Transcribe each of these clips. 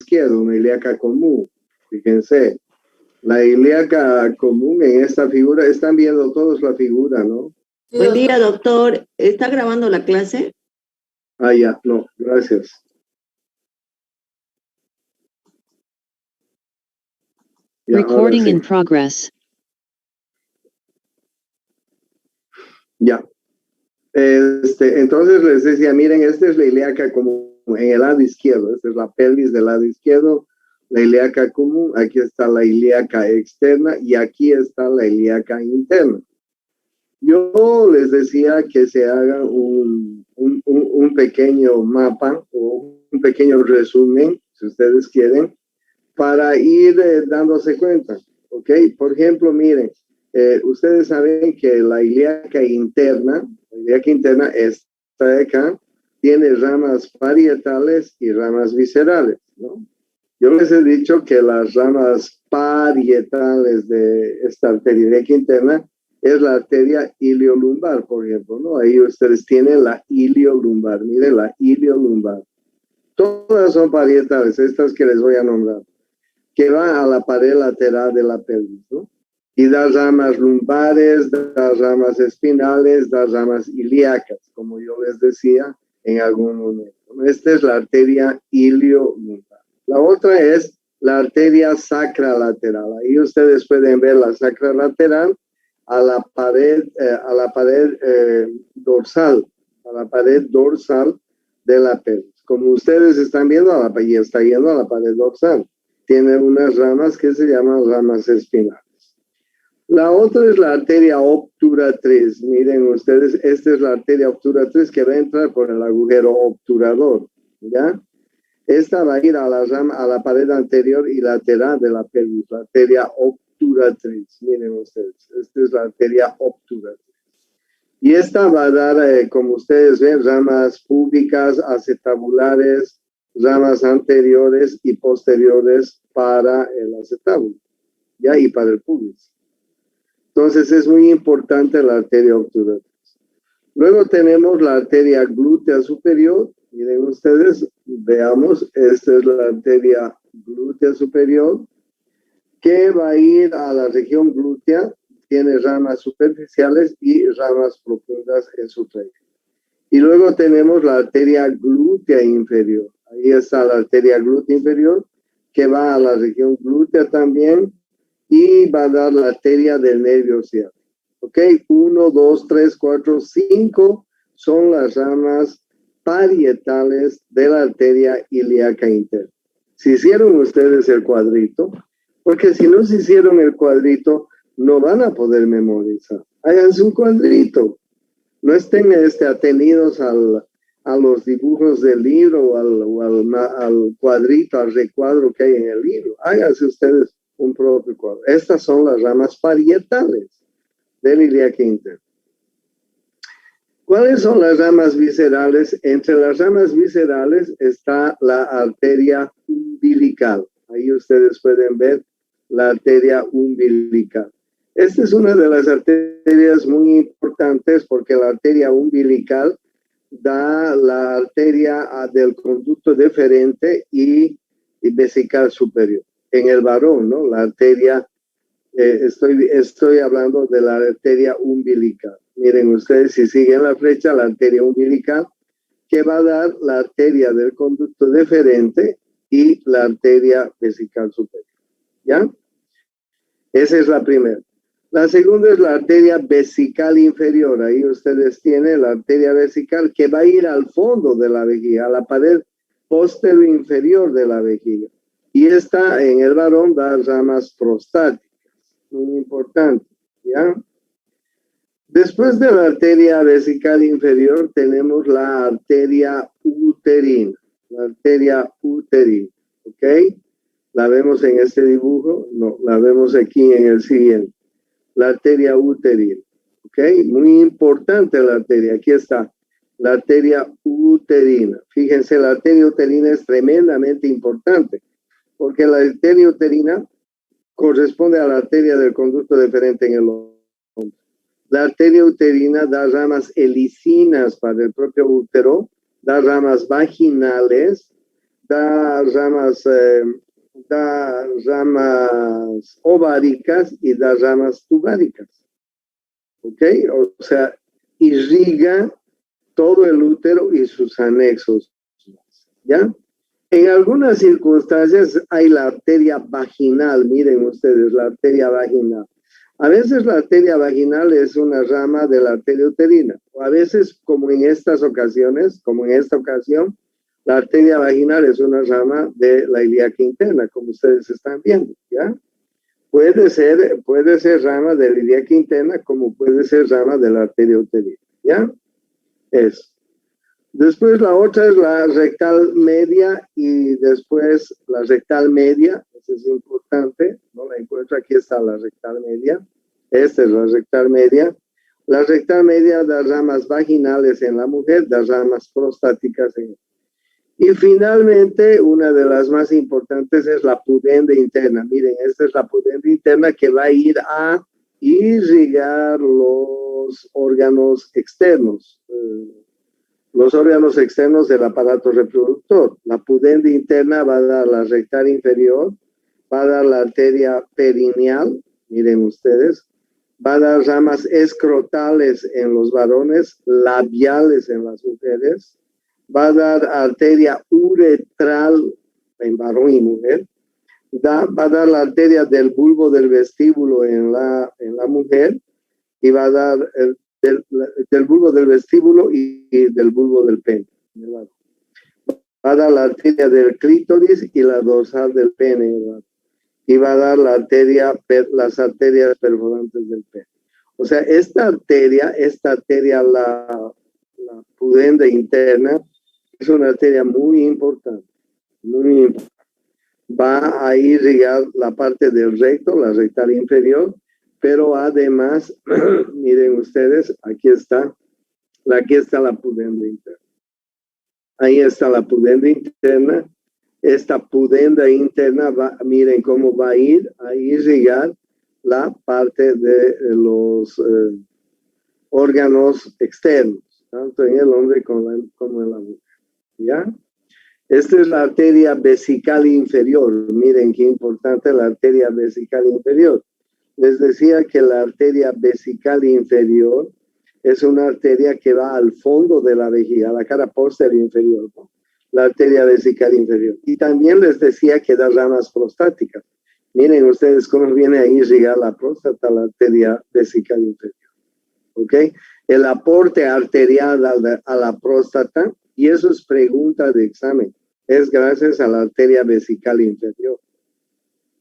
izquierdo, una ilíaca común. Fíjense, la ilíaca común en esta figura, están viendo todos la figura, ¿no? Sí, buen día, doctor. ¿Está grabando la clase? Ah, ya, no, gracias. Ya, Recording sí. in progress. Ya. Entonces les decía, miren, esta es la ilíaca común en el lado izquierdo, esta es la pelvis del lado izquierdo, la ilíaca común, aquí está la ilíaca externa y aquí está la ilíaca interna. Yo les decía que se haga un pequeño mapa o un pequeño resumen, si ustedes quieren, para ir dándose cuenta, ¿ok? Por ejemplo, miren, ustedes saben que la ilíaca interna está de acá, tiene ramas parietales y ramas viscerales, ¿no? Yo les he dicho que las ramas parietales de esta arteria ilíaca interna es la arteria iliolumbar, por ejemplo, ¿no? Ahí ustedes tienen la iliolumbar, miren la iliolumbar. Todas son parietales, estas que les voy a nombrar, que va a la pared lateral de la pelvis, ¿no? Y da ramas lumbares, da ramas espinales, da ramas ilíacas, como yo les decía en algún momento. Esta es la arteria iliolumbar. La otra es la arteria sacralateral. Ahí ustedes pueden ver la sacralateral a la pared dorsal, a la pared dorsal de la pelvis. Como ustedes están viendo, y está yendo a la pared dorsal. Tiene unas ramas que se llaman ramas espinales. La otra es la arteria obturatriz. Miren ustedes, esta es la arteria obturatriz que va a entrar por el agujero obturador, ¿ya? Esta va a ir a la pared anterior y lateral de la pelvis, la arteria obturatriz. Miren ustedes, esta es la arteria obturatriz. Y esta va a dar, como ustedes ven, ramas púbicas, acetabulares, ramas anteriores y posteriores para el acetábulo, ¿ya? Y para el pubis. Entonces es muy importante la arteria obturatriz. Luego tenemos la arteria glútea superior. Miren ustedes, veamos, esta es la arteria glútea superior que va a ir a la región glútea, tiene ramas superficiales y ramas profundas en su tronco. Y luego tenemos la arteria glútea inferior. Ahí está la arteria glútea inferior que va a la región glútea también y va a dar la arteria del nervio ciático. ¿Ok? 1, 2, 3, 4, 5 son las ramas parietales de la arteria ilíaca interna. Si hicieron ustedes el cuadrito, porque si no se hicieron el cuadrito, no van a poder memorizar. Háganse un cuadrito. No estén atenidos a los dibujos del libro o al cuadrito, al recuadro que hay en el libro. Háganse ustedes un propio cuadro. Estas son las ramas parietales del ilíaca interna. ¿Cuáles son las ramas viscerales? Entre las ramas viscerales está la arteria umbilical. Ahí ustedes pueden ver la arteria umbilical. Esta es una de las arterias muy importantes porque la arteria umbilical da la arteria del conducto deferente y vesical superior. En el varón, ¿no? La arteria, estoy hablando de la arteria umbilical. Miren ustedes, si siguen la flecha, la arteria umbilical, que va a dar la arteria del conducto deferente y la arteria vesical superior. ¿Ya? Esa es la primera. La segunda es la arteria vesical inferior. Ahí ustedes tienen la arteria vesical que va a ir al fondo de la vejiga, a la pared posterior inferior de la vejiga. Y esta en el varón da ramas prostáticas. Muy importante. ¿Ya? Después de la arteria vesical inferior tenemos la arteria uterina. La arteria uterina. ¿Ok? ¿La vemos en este dibujo? No, la vemos aquí en el siguiente. La arteria uterina. ¿Ok? Muy importante la arteria. Aquí está. La arteria uterina. Fíjense, la arteria uterina es tremendamente importante porque la arteria uterina corresponde a la arteria del conducto deferente en el hombro. La arteria uterina da ramas helicinas para el propio útero, da ramas vaginales, da ramas ováricas y da ramas tubáricas. ¿Ok? O sea, irriga todo el útero y sus anexos. ¿Ya? En algunas circunstancias hay la arteria vaginal. Miren ustedes, la arteria vaginal. A veces la arteria vaginal es una rama de la arteria uterina. O a veces, como en estas ocasiones, como en esta ocasión, la arteria vaginal es una rama de la ilíaca interna, como ustedes están viendo, ¿ya? Puede ser rama de la ilíaca interna, como puede ser rama de la arteria uterina, ¿ya? Eso. Después la otra es la rectal media y después la rectal media, eso es importante, no la encuentro, aquí está la rectal media, esta es la rectal media. La rectal media da ramas vaginales en la mujer, da ramas prostáticas en el. Y finalmente, una de las más importantes es la pudenda interna. Miren, esta es la pudenda interna que va a ir a irrigar los órganos externos. Los órganos externos del aparato reproductor. La pudenda interna va a dar la rectal inferior, va a dar la arteria perineal, miren ustedes, va a dar ramas escrotales en los varones, labiales en las mujeres, va a dar arteria uretral en varón y mujer, va a dar la arteria del bulbo del vestíbulo en la mujer y va a dar del bulbo del vestíbulo y del bulbo del pene. Va a dar la arteria del clítoris y la dorsal del pene, ¿verdad? Y va a dar las arterias perforantes del pene. O sea, esta arteria, la pudenda interna, es una arteria muy importante, muy importante. Va a irrigar la parte del recto, la rectal inferior, pero además, miren ustedes, aquí está la pudenda interna. Ahí está la pudenda interna. Esta pudenda interna, miren cómo va a irrigar la parte de los órganos externos, tanto en el hombre como en la mujer. ¿Ya? Esta es la arteria vesical inferior. Miren qué importante la arteria vesical inferior. Les decía que la arteria vesical inferior es una arteria que va al fondo de la vejiga, a la cara posterior inferior, ¿no? La arteria vesical inferior. Y también les decía que da ramas prostáticas. Miren ustedes cómo viene a irrigar la próstata, la arteria vesical inferior. ¿Ok? El aporte arterial a la próstata, y eso es pregunta de examen, es gracias a la arteria vesical inferior.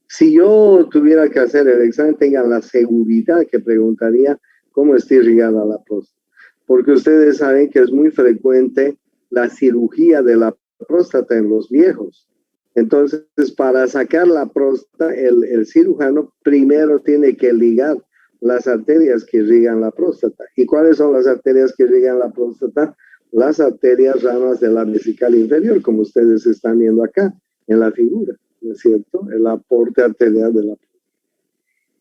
Si yo tuviera que hacer el examen, tengan la seguridad que preguntaría cómo está irrigada la próstata. Porque ustedes saben que es muy frecuente la cirugía de la próstata en los viejos. Entonces, para sacar la próstata, el cirujano primero tiene que ligar las arterias que irrigan la próstata. ¿Y cuáles son las arterias que irrigan la próstata? Las arterias ramas de la vesical inferior, como ustedes están viendo acá en la figura, ¿no es cierto? El aporte arterial de la próstata.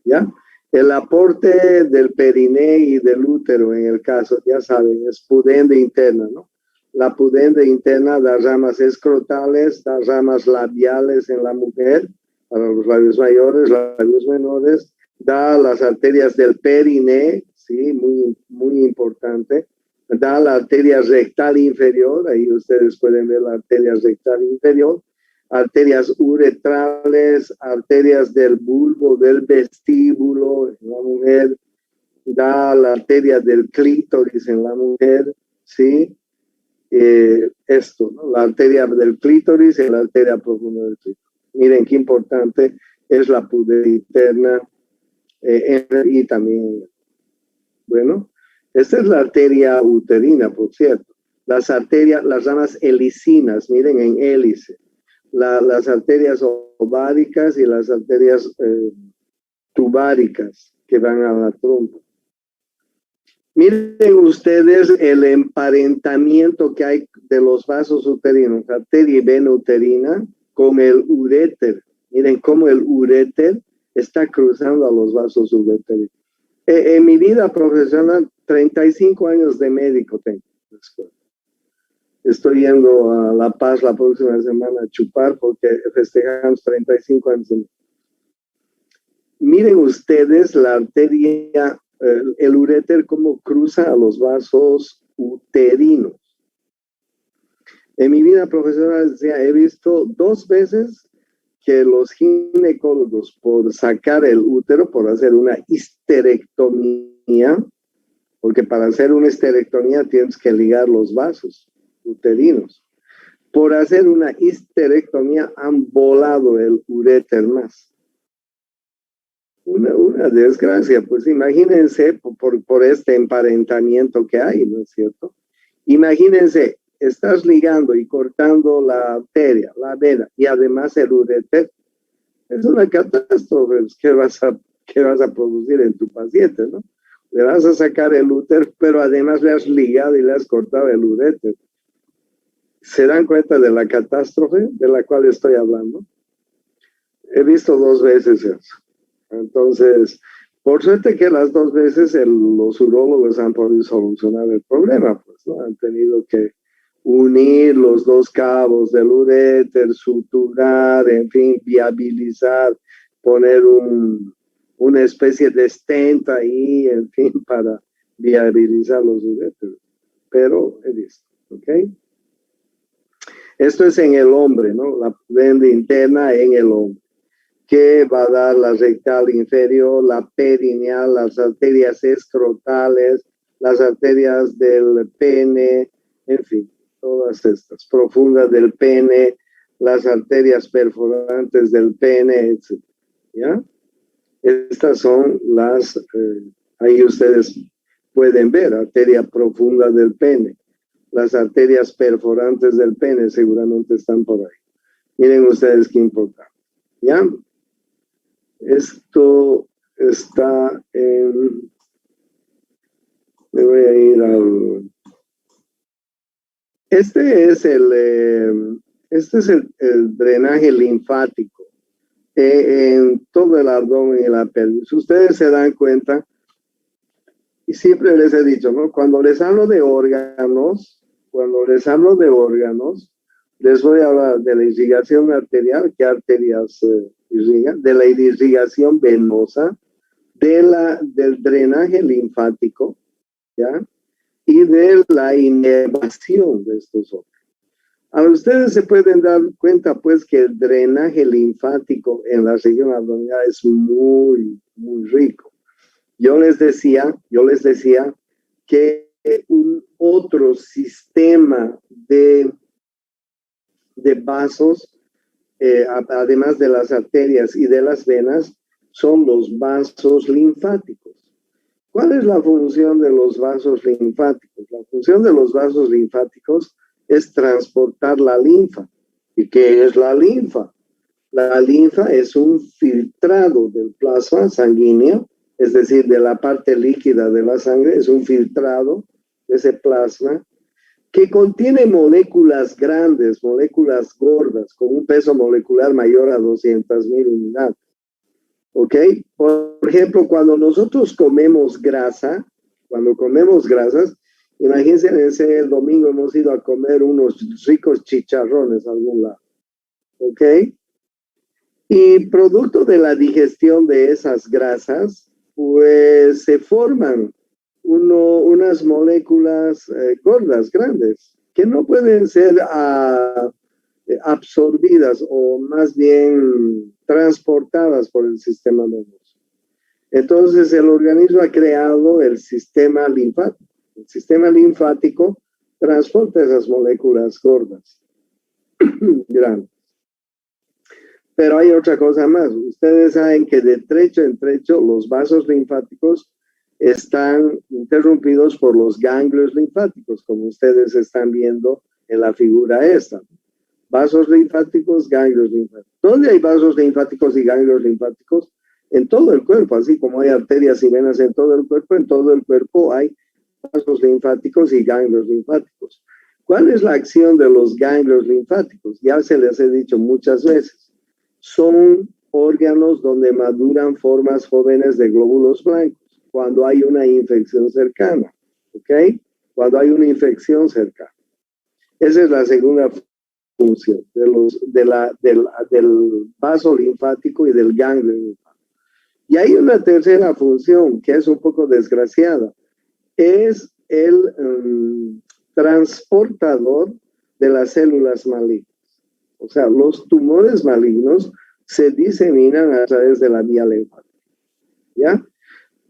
¿Ya? El aporte del periné y del útero, en el caso, ya saben, es pudenda interna, ¿no? La pudenda interna da ramas escrotales, da ramas labiales en la mujer, para los labios mayores, labios menores, da las arterias del periné, sí, muy, muy importante, da la arteria rectal inferior, ahí ustedes pueden ver la arteria rectal inferior, arterias uretrales, arterias del bulbo del vestíbulo en la mujer, da la arteria del clítoris en la mujer, ¿sí? Esto, ¿no? La arteria del clítoris y la arteria profunda del clítoris. Miren qué importante es la pudenda interna y también, bueno, esta es la arteria uterina, por cierto. Las ramas helicinas, miren en hélice. Las arterias ováricas y las arterias tubáricas que van a la trompa. Miren ustedes el emparentamiento que hay de los vasos uterinos, arteria y vena uterina, con el uréter. Miren cómo el uréter está cruzando a los vasos uterinos. En mi vida profesional, 35 años de médico tengo. Estoy yendo a La Paz la próxima semana a chupar porque festejamos 35 años. Miren ustedes la arteria, el uréter, cómo cruza a los vasos uterinos. En mi vida profesional he visto 2 veces que los ginecólogos, por sacar el útero, por hacer una histerectomía, porque para hacer una histerectomía tienes que ligar los vasos uterinos. Por hacer una histerectomía han volado el uréter más. Una desgracia, pues imagínense por este emparentamiento que hay, ¿no es cierto? Imagínense, estás ligando y cortando la arteria, la vena y además el uréter. Es una catástrofe que vas a producir en tu paciente, ¿no? Le vas a sacar el útero, pero además le has ligado y le has cortado el uréter. ¿Se dan cuenta de la catástrofe de la cual estoy hablando? He visto 2 veces eso. Entonces, por suerte que las 2 veces los urólogos han podido solucionar el problema, pues, ¿no? Han tenido que unir los 2 cabos del uréter, suturar, en fin, viabilizar, poner una especie de stent ahí, en fin, para viabilizar los uréteros. Pero he visto, ¿ok? Esto es en el hombre, ¿no? La vena interna en el hombre, que va a dar la rectal inferior, la perineal, las arterias escrotales, las arterias del pene, en fin, todas estas, profundas del pene, las arterias perforantes del pene, etc. ¿Ya? Estas son las, ahí ustedes pueden ver, arteria profunda del pene. Las arterias perforantes del pene seguramente están por ahí. Miren ustedes qué importante. ¿Ya? Esto está en... Me voy a ir al... Este es el drenaje linfático en todo el abdomen y la pelvis. Ustedes se dan cuenta, y siempre les he dicho, ¿no? Cuando les hablo de órganos, les voy a hablar de la irrigación arterial, ¿qué arterias irrigan? De la irrigación venosa, del drenaje linfático, ¿ya? Y de la inervación de estos órganos. Ahora, ustedes se pueden dar cuenta, pues, que el drenaje linfático en la región abdominal es muy, muy rico. Yo les decía que un otro sistema de vasos, además de las arterias y de las venas, son los vasos linfáticos. ¿Cuál es la función de los vasos linfáticos? La función de los vasos linfáticos es transportar la linfa. ¿Y qué es la linfa? La linfa es un filtrado del plasma sanguíneo, es decir, de la parte líquida de la sangre, es un filtrado de ese plasma que contiene moléculas grandes, moléculas gordas, con un peso molecular mayor a 200,000 unidades. ¿Ok? Por ejemplo, cuando nosotros comemos grasas, imagínense, el domingo hemos ido a comer unos ricos chicharrones a algún lado. ¿Ok? Y producto de la digestión de esas grasas, pues se forman unas moléculas gordas, grandes, que no pueden ser absorbidas o más bien transportadas por el sistema nervioso. Entonces el organismo ha creado el sistema linfático. El sistema linfático transporta esas moléculas gordas, grandes. Pero hay otra cosa más. Ustedes saben que de trecho en trecho los vasos linfáticos están interrumpidos por los ganglios linfáticos, como ustedes están viendo en la figura esta. Vasos linfáticos, ganglios linfáticos. ¿Dónde hay vasos linfáticos y ganglios linfáticos? En todo el cuerpo, así como hay arterias y venas en todo el cuerpo hay vasos linfáticos y ganglios linfáticos. ¿Cuál es la acción de los ganglios linfáticos? Ya se les he dicho muchas veces. Son órganos donde maduran formas jóvenes de glóbulos blancos cuando hay una infección cercana, ¿ok? Cuando hay una infección cercana. Esa es la segunda función del vaso linfático y del ganglio linfático. Y hay una tercera función que es un poco desgraciada. Es el transportador de las células malignas. O sea, los tumores malignos se diseminan a través de la vía linfática. ¿Ya?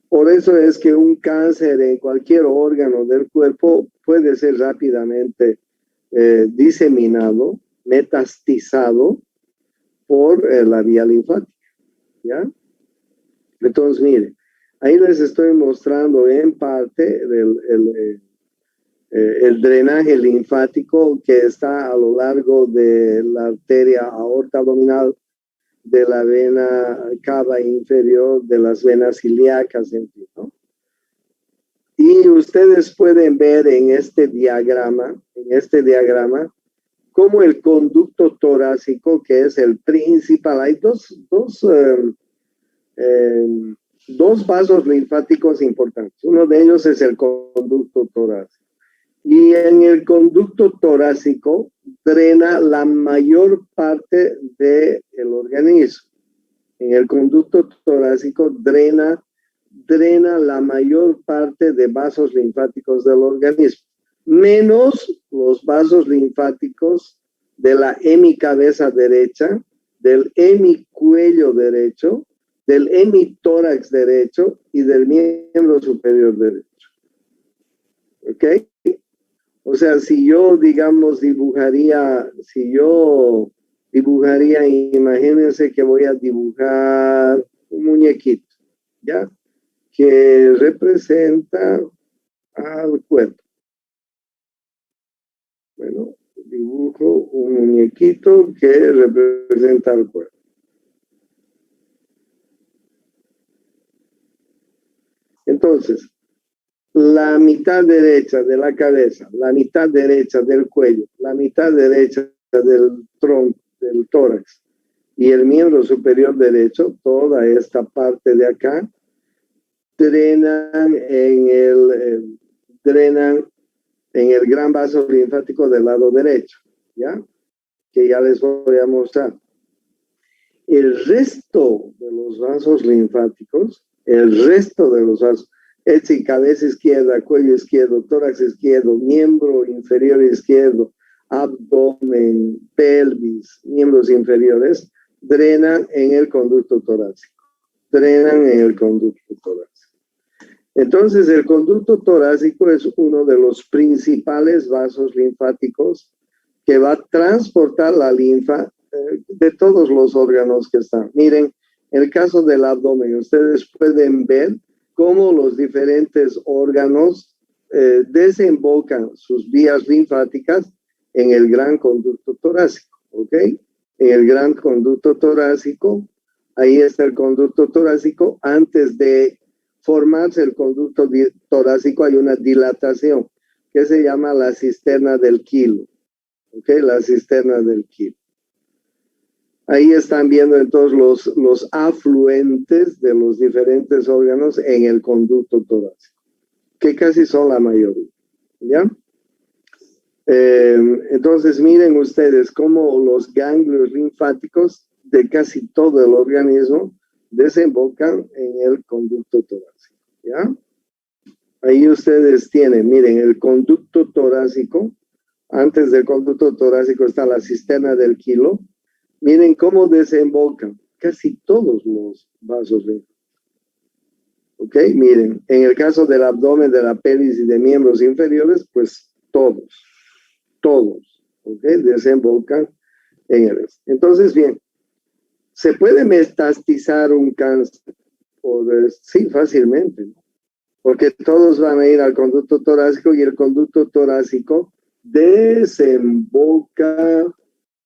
Por eso es que un cáncer en cualquier órgano del cuerpo puede ser rápidamente diseminado, metastizado por la vía linfática. ¿Ya? Entonces, miren, ahí les estoy mostrando en parte el drenaje linfático que está a lo largo de la arteria aorta abdominal, de la vena cava inferior, de las venas ilíacas, en fin, ¿no? Y ustedes pueden ver en este diagrama, cómo el conducto torácico, que es el principal, hay dos vasos linfáticos importantes. Uno de ellos es el conducto torácico. Y en el conducto torácico drena la mayor parte del organismo. En el conducto torácico drena la mayor parte de vasos linfáticos del organismo, menos los vasos linfáticos de la hemicabeza derecha, del hemicuello derecho, del hemitórax derecho y del miembro superior derecho. ¿Ok? O sea, si yo, digamos, dibujaría, imagínense que voy a dibujar un muñequito, ¿ya? Que representa al cuerpo. Bueno, dibujo un muñequito que representa al cuerpo. Entonces, la mitad derecha de la cabeza, la mitad derecha del cuello, la mitad derecha del tronco, del tórax y el miembro superior derecho, toda esta parte de acá, drenan en el gran vaso linfático del lado derecho, ¿ya? Que ya les voy a mostrar. El resto de los vasos linfáticos, es decir, cabeza izquierda, cuello izquierdo, tórax izquierdo, miembro inferior izquierdo, abdomen, pelvis, miembros inferiores, drenan en el conducto torácico. Entonces, el conducto torácico es uno de los principales vasos linfáticos que va a transportar la linfa de todos los órganos que están. Miren, en el caso del abdomen, ustedes pueden ver cómo los diferentes órganos desembocan sus vías linfáticas en el gran conducto torácico, ¿ok? En el gran conducto torácico, ahí está el conducto torácico. Antes de formarse el conducto torácico hay una dilatación que se llama la cisterna del Kilo, ¿ok? La cisterna del Kilo. Ahí están viendo entonces los afluentes de los diferentes órganos en el conducto torácico, que casi son la mayoría, ¿ya? Entonces miren ustedes cómo los ganglios linfáticos de casi todo el organismo desembocan en el conducto torácico, ¿ya? Ahí ustedes tienen, miren, el conducto torácico. Antes del conducto torácico está la cisterna del Kilo. Miren cómo desembocan casi todos los vasos linfáticos. ¿Ok? Miren, en el caso del abdomen, de la pelvis y de miembros inferiores, pues todos, ¿ok? Desembocan en el. Entonces, bien, ¿se puede metastizar un cáncer? Sí, fácilmente, ¿no? Porque todos van a ir al conducto torácico y el conducto torácico desemboca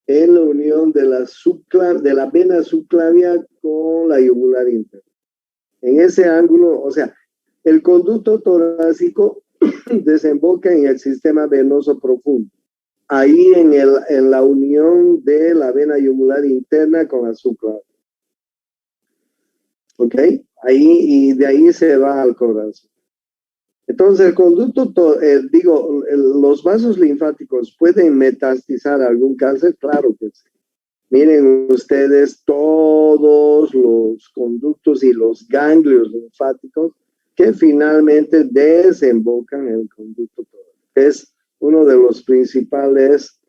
en la unión de la vena subclavia con la yugular interna. En ese ángulo, o sea, el conducto torácico desemboca en el sistema venoso profundo. Ahí en la unión de la vena yugular interna con la subclavia. ¿Ok? Ahí, y de ahí se va al corazón. Entonces, el conducto, los vasos linfáticos pueden metastizar algún cáncer, claro que sí. Miren ustedes todos los conductos y los ganglios linfáticos que finalmente desembocan en el conducto torácico. Es uno de los principales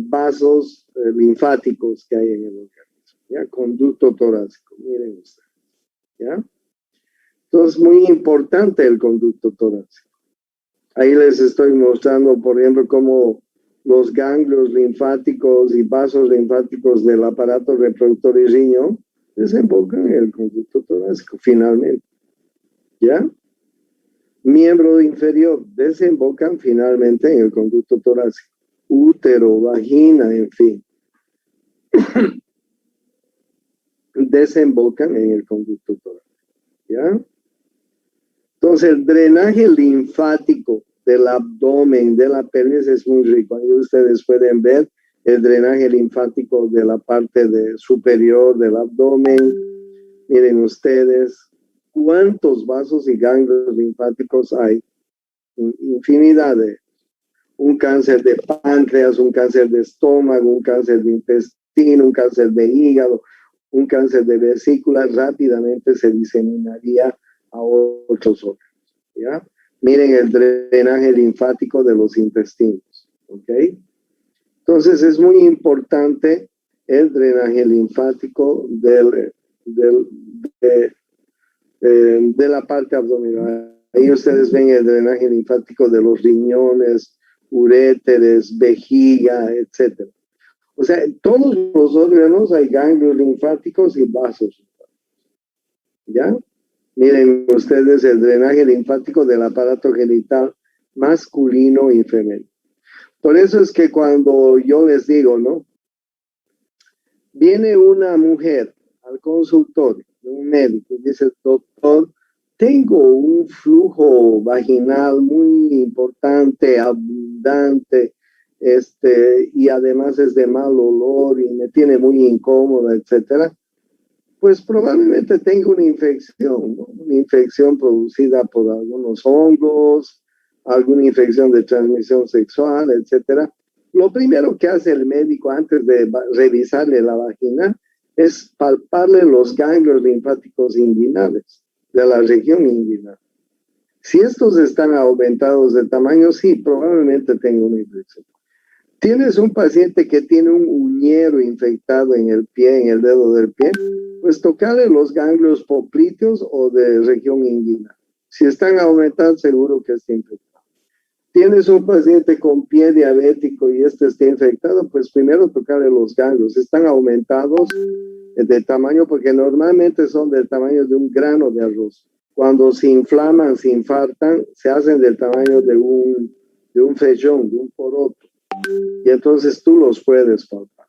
vasos linfáticos que hay en el organismo, ¿ya? Conducto torácico, miren ustedes, ¿ya? Entonces, muy importante el conducto torácico. Ahí les estoy mostrando, por ejemplo, cómo los ganglios linfáticos y vasos linfáticos del aparato reproductor y riñón desembocan en el conducto torácico, finalmente. ¿Ya? Miembro inferior desembocan finalmente en el conducto torácico. Útero, vagina, en fin. Desembocan en el conducto torácico. ¿Ya? Entonces, el drenaje linfático del abdomen, de la pelvis, es muy rico. Ahí ustedes pueden ver el drenaje linfático de la parte superior del abdomen. Miren ustedes cuántos vasos y ganglios linfáticos hay. Infinidad de. Un cáncer de páncreas, un cáncer de estómago, un cáncer de intestino, un cáncer de hígado, un cáncer de vesícula, rápidamente se diseminaría a otros órganos, ¿ya? Miren el drenaje linfático de los intestinos, ¿ok? Entonces es muy importante el drenaje linfático de la parte abdominal. Ahí ustedes ven el drenaje linfático de los riñones, uréteres, vejiga, etc. O sea, en todos los órganos hay ganglios linfáticos y vasos linfáticos, ¿ya? Miren ustedes el drenaje linfático del aparato genital masculino y femenino. Por eso es que cuando yo les digo, ¿no? Viene una mujer al consultorio de un médico y dice, doctor, tengo un flujo vaginal muy importante, abundante, y además es de mal olor y me tiene muy incómoda, etcétera. Pues probablemente tenga una infección, ¿no? Una infección producida por algunos hongos, alguna infección de transmisión sexual, etcétera. Lo primero que hace el médico antes de revisarle la vagina es palparle los ganglios linfáticos inguinales de la región inguinal. Si estos están aumentados de tamaño, sí, probablemente tenga una infección. Tienes un paciente que tiene un uñero infectado en el pie, en el dedo del pie, pues tocarle los ganglios popliteos o de región inguinal. Si están aumentados, seguro que está infectado. Tienes un paciente con pie diabético y está infectado, pues primero tocarle los ganglios. Están aumentados de tamaño porque normalmente son del tamaño de un grano de arroz. Cuando se inflaman, se infartan, se hacen del tamaño de un fellón, de un poroto. Y entonces tú los puedes palpar.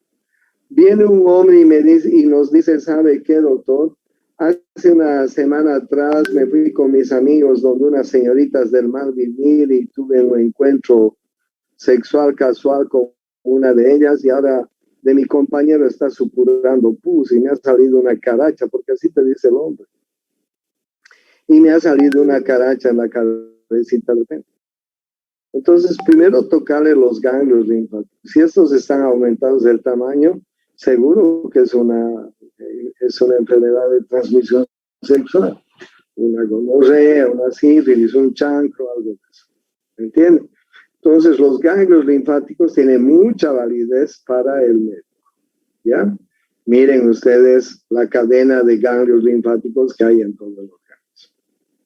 Viene un hombre y nos dice, ¿sabe qué, doctor? Hace una semana atrás me fui con mis amigos donde unas señoritas del mal vivir y tuve un encuentro sexual casual con una de ellas y ahora de mi compañero está supurando pus y me ha salido una caracha, porque así te dice el hombre. Y me ha salido una caracha en la cabecita de repente. Entonces, primero tocarle los ganglios linfáticos. Si estos están aumentados del tamaño, seguro que es una enfermedad de transmisión sexual. Una gonorrea, una sífilis, un chancro, algo de eso. ¿Entienden? Entonces, los ganglios linfáticos tienen mucha validez para el médico. ¿Ya? Miren ustedes la cadena de ganglios linfáticos que hay en todo el organismo.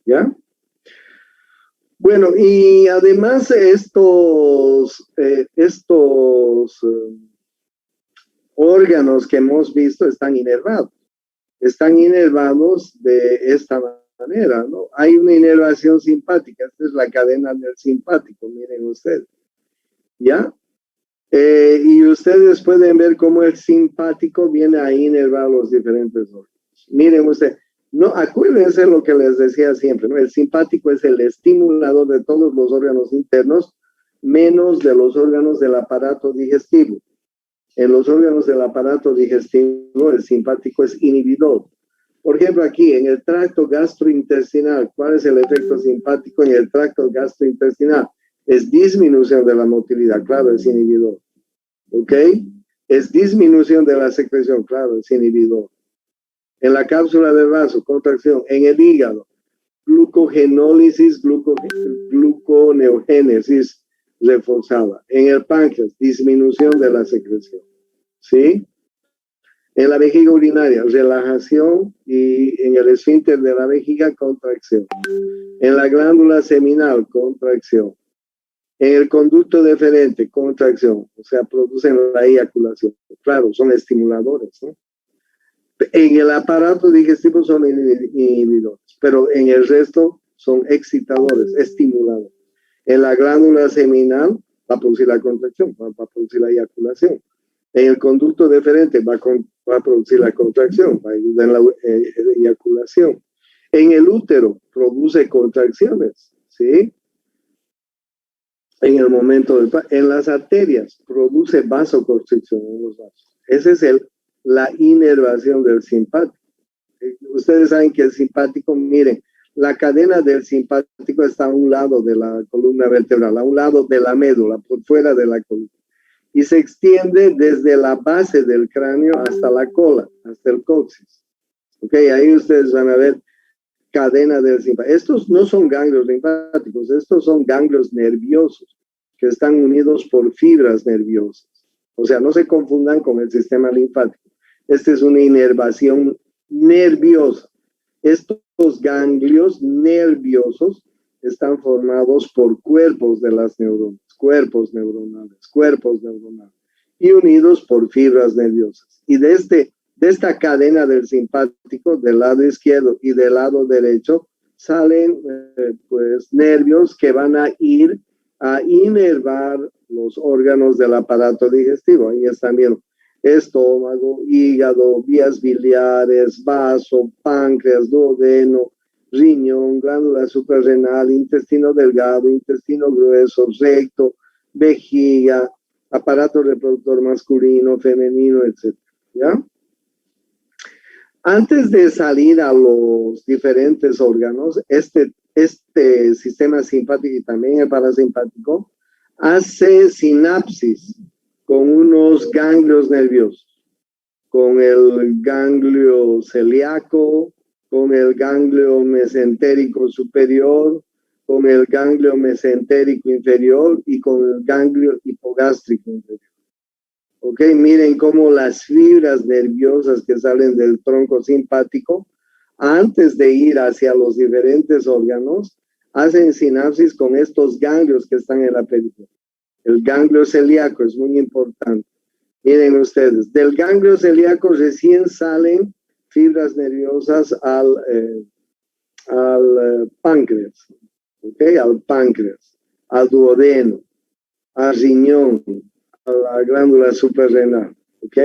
¿Ya? Bueno, y además estos órganos que hemos visto están inervados. Están inervados de esta manera, ¿no? Hay una inervación simpática. Esta es la cadena del simpático, miren ustedes. ¿Ya? Y ustedes pueden ver cómo el simpático viene a inervar los diferentes órganos. Miren ustedes. No, acuérdense lo que les decía siempre, ¿no? El simpático es el estimulador de todos los órganos internos, menos de los órganos del aparato digestivo. En los órganos del aparato digestivo, el simpático es inhibidor. Por ejemplo, aquí en el tracto gastrointestinal, ¿cuál es el efecto simpático en el tracto gastrointestinal? Es disminución de la motilidad, claro, es inhibidor. ¿Ok? Es disminución de la secreción, claro, es inhibidor. En la cápsula del vaso, contracción. En el hígado, glucogenólisis, gluconeogénesis reforzada. En el páncreas, disminución de la secreción. ¿Sí? En la vejiga urinaria, relajación, y en el esfínter de la vejiga, contracción. En la glándula seminal, contracción. En el conducto deferente, contracción, o sea, producen la eyaculación. Claro, son estimuladores, ¿no? En el aparato digestivo son inhibidores, pero en el resto son excitadores, estimuladores. En la glándula seminal va a producir la contracción, va a producir la eyaculación. En el conducto deferente va a producir la contracción, va a ayudar en la eyaculación. En el útero produce contracciones, ¿sí? En el momento en las arterias produce vasoconstricción en los vasos. Ese es la inervación del simpático. Ustedes saben que el simpático, miren, la cadena del simpático está a un lado de la columna vertebral, a un lado de la médula, por fuera de la columna. Y se extiende desde la base del cráneo hasta la cola, hasta el coxis. Ok, ahí ustedes van a ver cadena del simpático. Estos no son ganglios linfáticos, estos son ganglios nerviosos que están unidos por fibras nerviosas. O sea, no se confundan con el sistema linfático. Esta es una inervación nerviosa. Estos ganglios nerviosos están formados por cuerpos de las neuronas, cuerpos neuronales, y unidos por fibras nerviosas. Y de esta cadena del simpático, del lado izquierdo y del lado derecho, salen pues nervios que van a ir a inervar los órganos del aparato digestivo. Ahí están viendo estómago, hígado, vías biliares, vaso, páncreas, duodeno, riñón, glándula suprarrenal, intestino delgado, intestino grueso, recto, vejiga, aparato reproductor masculino, femenino, etc. ¿Ya? Antes de salir a los diferentes órganos, este sistema simpático y también el parasimpático hace sinapsis con unos ganglios nerviosos, con el ganglio celíaco, con el ganglio mesentérico superior, con el ganglio mesentérico inferior y con el ganglio hipogástrico inferior. Ok, miren cómo las fibras nerviosas que salen del tronco simpático, antes de ir hacia los diferentes órganos, hacen sinapsis con estos ganglios que están en la periferia. El ganglio celíaco es muy importante. Miren ustedes, del ganglio celíaco recién salen fibras nerviosas al páncreas, ¿okay? Al páncreas, al duodeno, al riñón, a la glándula suprarrenal, ¿ok?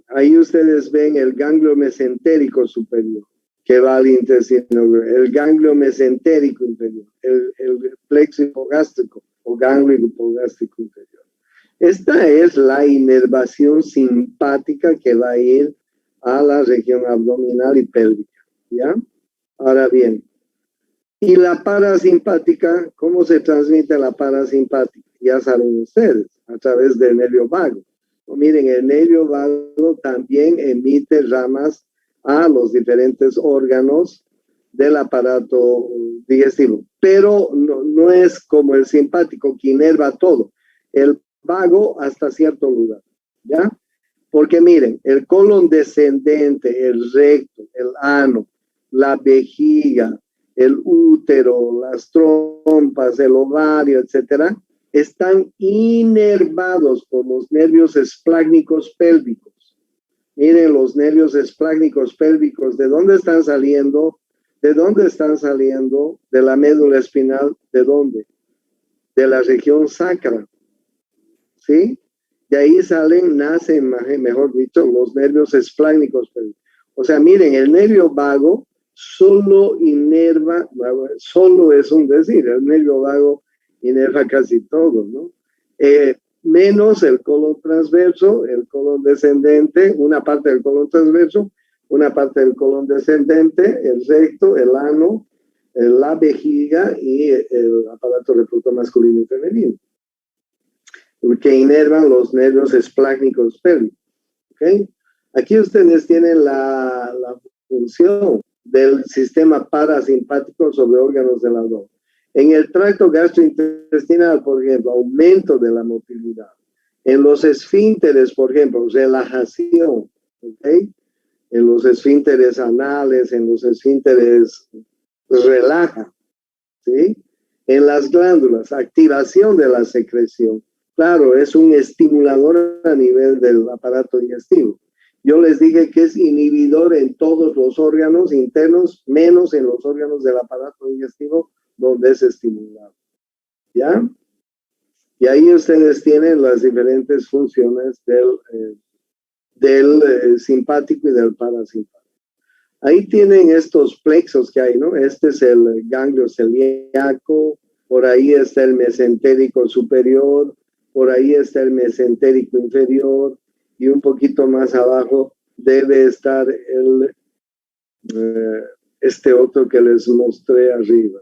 Ahí ustedes ven el ganglio mesentérico superior, que va al intestino, el ganglio mesentérico inferior, el plexo hipogástrico o ganglio hipogástrico inferior. Esta es la inervación simpática que va a ir a la región abdominal y pélvica, ¿ya? Ahora bien, ¿y la parasimpática? ¿Cómo se transmite la parasimpática? Ya saben ustedes, a través del nervio vago. Miren, el nervio vago también emite ramas a los diferentes órganos del aparato digestivo, pero no es como el simpático que inerva todo. El vago hasta cierto lugar, ¿ya? Porque miren, el colon descendente, el recto, el ano, la vejiga, el útero, las trompas, el ovario, etcétera, están inervados por los nervios esplácnicos pélvicos. Miren los nervios esplácnicos pélvicos, ¿de dónde están saliendo? ¿De dónde están saliendo? De la médula espinal, ¿de dónde? De la región sacra, ¿sí? De ahí nacen, mejor dicho, los nervios esplácnicos pélvicos. O sea, miren, el nervio vago solo inerva, solo es un decir, el nervio vago inerva casi todo, ¿no? Menos el colon transverso, el colon descendente, una parte del colon transverso una parte del colon descendente, el recto, el ano, la vejiga y el aparato reproductor masculino y femenino, que inervan los nervios esplácnicos pélvicos. ¿Okay? Aquí ustedes tienen la función del sistema parasimpático sobre órganos del abdomen. En el tracto gastrointestinal, por ejemplo, aumento de la motilidad. En los esfínteres, por ejemplo, relajación. ¿Okay? En los esfínteres anales, en los esfínteres relaja. ¿Sí? En las glándulas, activación de la secreción. Claro, es un estimulador a nivel del aparato digestivo. Yo les dije que es inhibidor en todos los órganos internos, menos en los órganos del aparato digestivo, donde es estimulado. ¿Ya? Y ahí ustedes tienen las diferentes funciones del simpático y del parasimpático. Ahí tienen estos plexos que hay, ¿no? Este es el ganglio celíaco, por ahí está el mesentérico superior, por ahí está el mesentérico inferior, y un poquito más abajo debe estar este otro que les mostré arriba.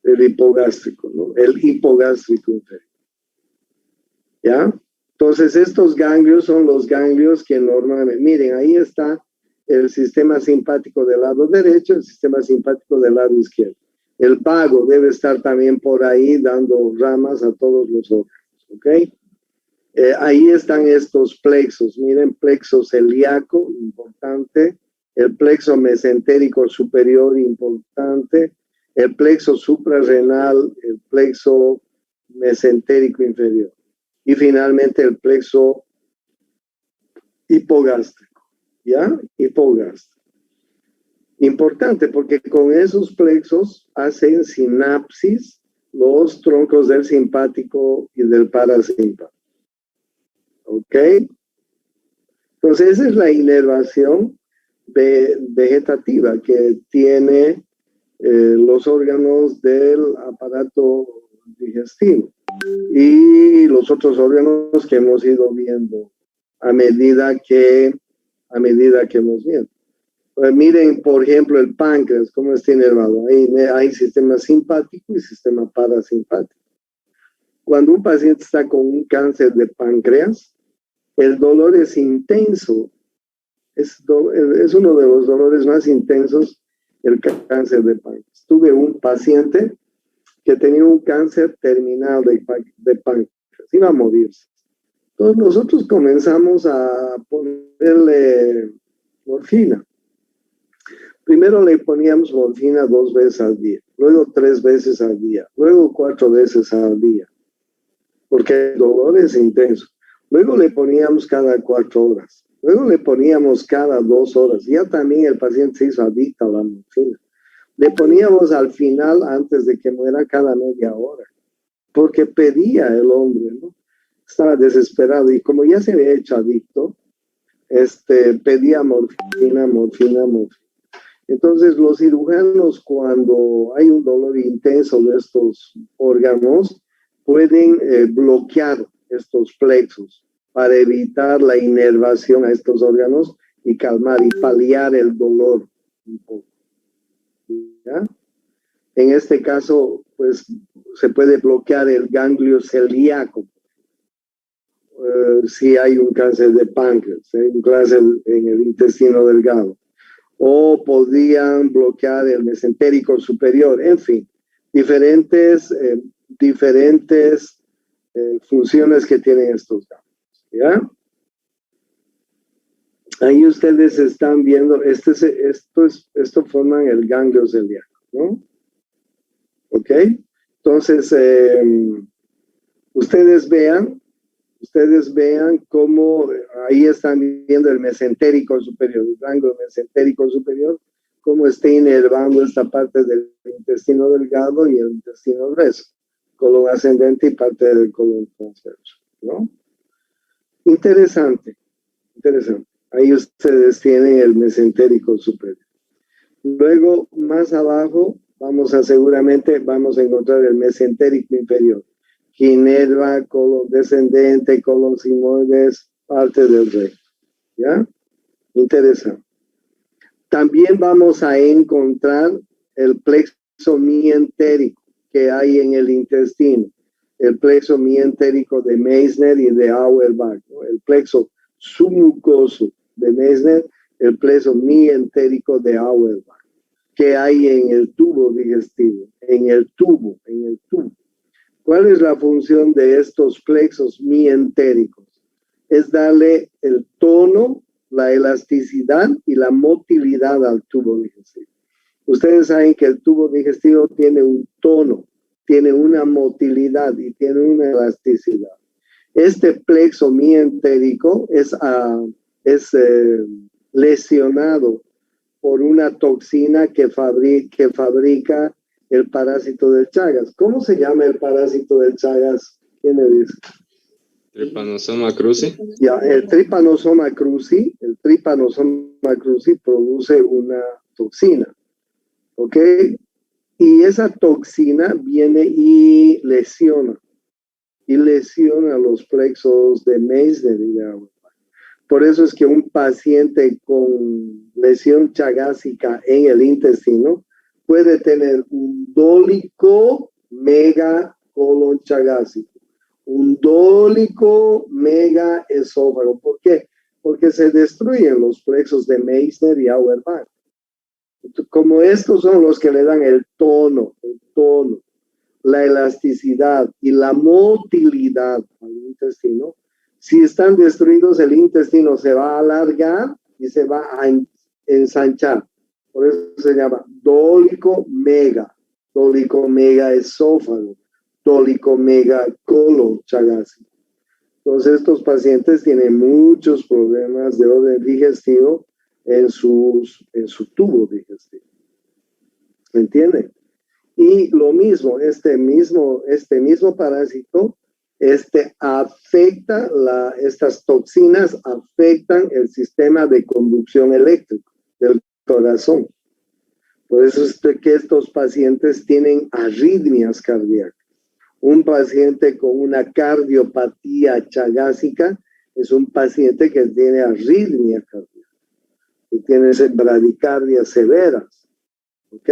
El hipogástrico, ¿no? El hipogástrico inferior. ¿Ya? Entonces, estos ganglios son los ganglios que normalmente, miren, ahí está el sistema simpático del lado derecho, el sistema simpático del lado izquierdo. El vago debe estar también por ahí dando ramas a todos los órganos, ¿ok? Ahí están estos plexos, miren, plexo celíaco, importante, el plexo mesentérico superior, importante, el plexo suprarrenal, el plexo mesentérico inferior, y finalmente el plexo hipogástrico, ¿ya? Hipogástrico. Importante porque con esos plexos hacen sinapsis los troncos del simpático y del parasimpático. ¿Ok? Entonces esa es la inervación vegetativa que tiene los órganos del aparato digestivo y los otros órganos que hemos ido viendo a medida que hemos visto. Pues miren, por ejemplo, el páncreas, cómo está inervado. Hay sistema simpático y sistema parasimpático. Cuando un paciente está con un cáncer de páncreas, el dolor es intenso. Es uno de los dolores más intensos, el cáncer de páncreas. Tuve un paciente que tenía un cáncer terminal de páncreas. Iba a morirse. Entonces nosotros comenzamos a ponerle morfina. Primero le poníamos morfina 2 veces al día, luego 3 veces al día, luego 4 veces al día, porque el dolor es intenso. Luego le poníamos cada 4 horas, luego le poníamos cada 2 horas. Ya también el paciente se hizo adicto a la morfina. Le poníamos al final, antes de que muera, cada media hora, porque pedía el hombre, ¿no? Estaba desesperado y como ya se había hecho adicto, pedía morfina. Entonces, los cirujanos, cuando hay un dolor intenso de estos órganos, pueden bloquear estos plexos para evitar la inervación a estos órganos y calmar y paliar el dolor un poco. ¿Ya? En este caso, pues, se puede bloquear el ganglio celíaco si hay un cáncer de páncreas, un cáncer en el intestino delgado. O podían bloquear el mesentérico superior, en fin, diferentes funciones que tienen estos ganglios, ¿ya? Ahí ustedes están viendo, esto forman el ganglio celíaco, ¿no? ¿Ok? Entonces, ustedes vean cómo ahí están viendo el mesentérico superior, el ganglio mesentérico superior, cómo está inervando esta parte del intestino delgado y el intestino grueso, colon ascendente y parte del colon transverso, ¿no? Interesante. Ahí ustedes tienen el mesentérico superior. Luego, más abajo, seguramente vamos a encontrar el mesentérico inferior, que inerva colon descendente, colon sigmoides, parte del recto, ¿ya? Interesante. También vamos a encontrar el plexo mientérico que hay en el intestino, el plexo mientérico de Meissner y de Auerbach, ¿no? El plexo submucoso de Meissner, el plexo mientérico de Auerbach, que hay en el tubo digestivo, en el tubo. ¿Cuál es la función de estos plexos mientéricos? Es darle el tono, la elasticidad y la motilidad al tubo digestivo. Ustedes saben que el tubo digestivo tiene un tono, tiene una motilidad y tiene una elasticidad. Este plexo mientérico es lesionado por una toxina que fabrica el parásito del Chagas. ¿Cómo se llama el parásito del Chagas? ¿Quién me dice? Trypanosoma cruzi. Ya, el Trypanosoma cruzi produce una toxina, ¿ok? Y esa toxina viene y lesiona los plexos de Meissner y de Auerbach. Por eso es que un paciente con lesión chagásica en el intestino puede tener un dólico megacolon chagásico, un dólico megaesófago. ¿Por qué? Porque se destruyen los plexos de Meissner y Auerbach. Como estos son los que le dan el tono, la elasticidad y la motilidad al intestino, si están destruidos, el intestino se va a alargar y se va a ensanchar. Por eso se llama dólico megaesófago, dólico megacolon chagásico. Entonces, estos pacientes tienen muchos problemas de orden digestivo en su tubo digestivo. ¿Me entienden? Y lo mismo, este mismo parásito, estas toxinas afectan el sistema de conducción eléctrico del corazón. Por eso es que estos pacientes tienen arritmias cardíacas. Un paciente con una cardiopatía chagásica es un paciente que tiene arritmia cardíaca, que tiene bradicardias severas. ¿Ok?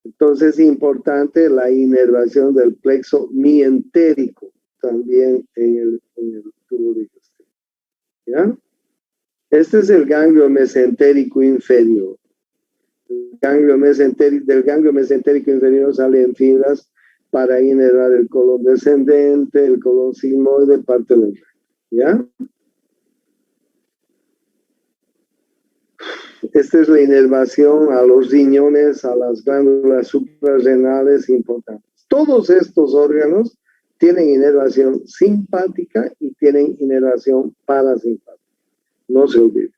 Entonces es importante la inervación del plexo mientérico también en el tubo digestivo. ¿Ya? Este es el ganglio mesentérico inferior. Del ganglio mesentérico inferior salen fibras para inervar el colon descendente, el colon sigmoide, parte del recto. ¿Ya? Esta es la inervación a los riñones, a las glándulas suprarrenales importantes. Todos estos órganos tienen inervación simpática y tienen inervación parasimpática. No se olvide.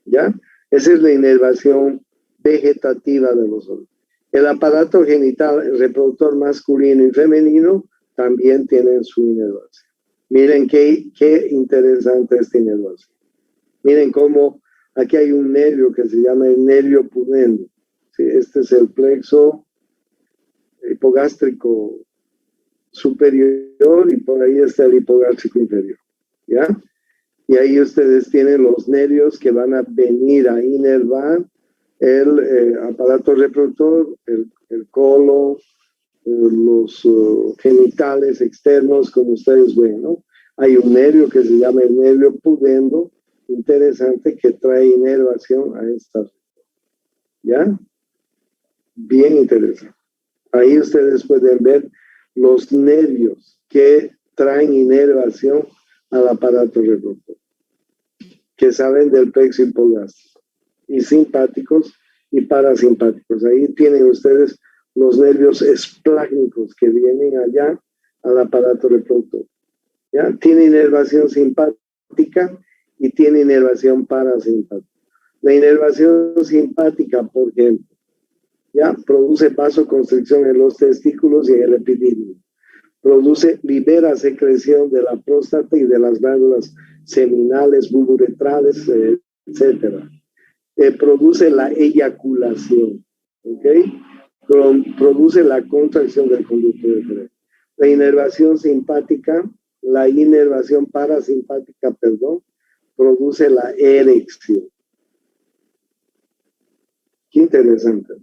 ¿Ya? Esa es la inervación vegetativa de los órganos. El aparato genital, el reproductor masculino y femenino, también tienen su inervación. Miren qué interesante esta inervación. Miren cómo aquí hay un nervio que se llama el nervio pudendo. ¿Sí? Este es el plexo hipogástrico superior y por ahí está el hipogástrico inferior. ¿Ya? Y ahí ustedes tienen los nervios que van a venir a inervar el aparato reproductor, el colon, los genitales externos, como ustedes ven, ¿no? Hay un nervio que se llama el nervio pudendo, interesante, que trae inervación a esta. ¿Ya? Bien interesante. Ahí ustedes pueden ver los nervios que traen inervación al aparato reproductor, que salen del plexo hipogástrico, y simpáticos y parasimpáticos. Ahí tienen ustedes los nervios esplácnicos que vienen allá al aparato reproductor. ¿Ya? Tiene inervación simpática y tiene inervación parasimpática. La inervación simpática, por ejemplo, ya produce vasoconstricción en los testículos y en el epidídimo. Libera secreción de la próstata y de las glándulas seminales, bulboretrales, etc. Produce la eyaculación, ¿ok? Produce la contracción del conducto deferente. La inervación parasimpática, produce la erección. Qué interesante.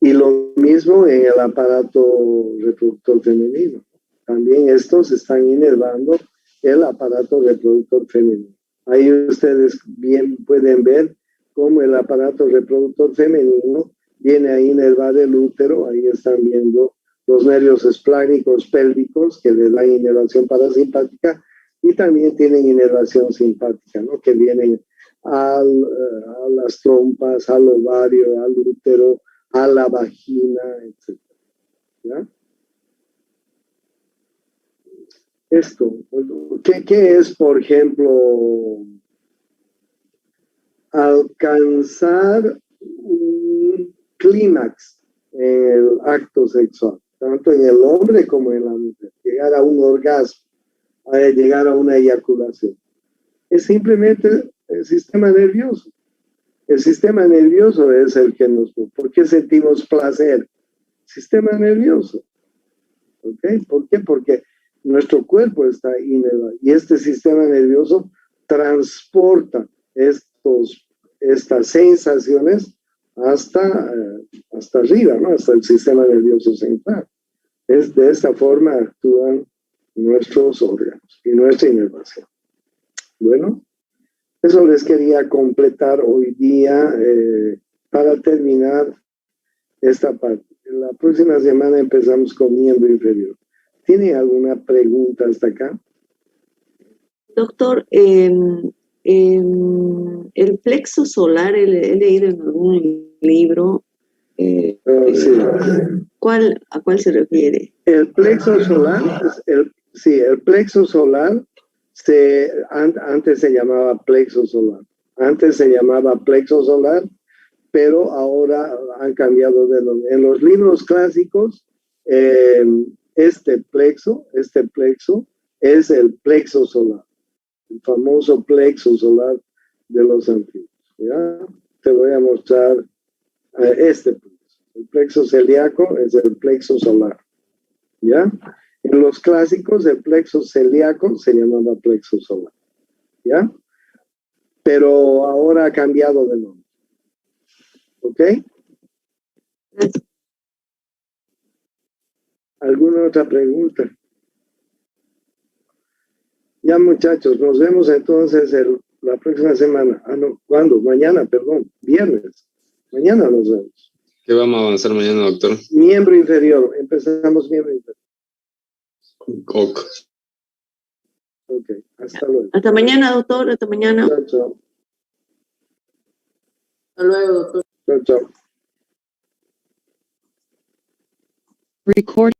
Y lo mismo en el aparato reproductor femenino. También estos están inervando el aparato reproductor femenino. Ahí ustedes bien pueden ver cómo el aparato reproductor femenino viene a inervar el útero. Ahí están viendo los nervios esplánicos pélvicos que le dan inervación parasimpática y también tienen inervación simpática, ¿no? Que vienen a las trompas, al ovario, al útero, a la vagina, etc. ¿Ya? Esto, ¿qué es, por ejemplo, alcanzar un clímax en el acto sexual, tanto en el hombre como en la mujer? Llegar a un orgasmo, llegar a una eyaculación. Es simplemente el sistema nervioso. El sistema nervioso es el que nos... ¿Por qué sentimos placer? Sistema nervioso. ¿Ok? ¿Por qué? Porque nuestro cuerpo está inervado y este sistema nervioso transporta estas sensaciones hasta arriba, ¿no? Hasta el sistema nervioso central. Es de esta forma actúan nuestros órganos y nuestra inervación. Bueno, eso les quería completar hoy día para terminar esta parte. La próxima semana empezamos con miembro inferior. ¿Tiene alguna pregunta hasta acá? Doctor, el plexo solar, he leído en algún libro. Sí. ¿A cuál se refiere? El plexo solar, el plexo solar antes se llamaba plexo solar. Antes se llamaba plexo solar, pero ahora han cambiado de nombre. En los libros clásicos, este plexo es el plexo solar, el famoso plexo solar de los antiguos. ¿Ya? Te voy a mostrar este plexo. El plexo celíaco es el plexo solar. ¿Ya? En los clásicos, el plexo celíaco se llamaba plexo solar. ¿Ya? Pero ahora ha cambiado de nombre. ¿Ok? ¿Alguna otra pregunta? Ya, muchachos, nos vemos entonces la próxima semana. No, ¿cuándo? Mañana, perdón, viernes. Mañana nos vemos. ¿Qué vamos a avanzar mañana, doctor? Miembro inferior. Empezamos miembro inferior. Ok. Ok, hasta luego. Hasta mañana, doctor, hasta mañana. Chao, chao. Hasta luego, doctor. Chao, chao. Record.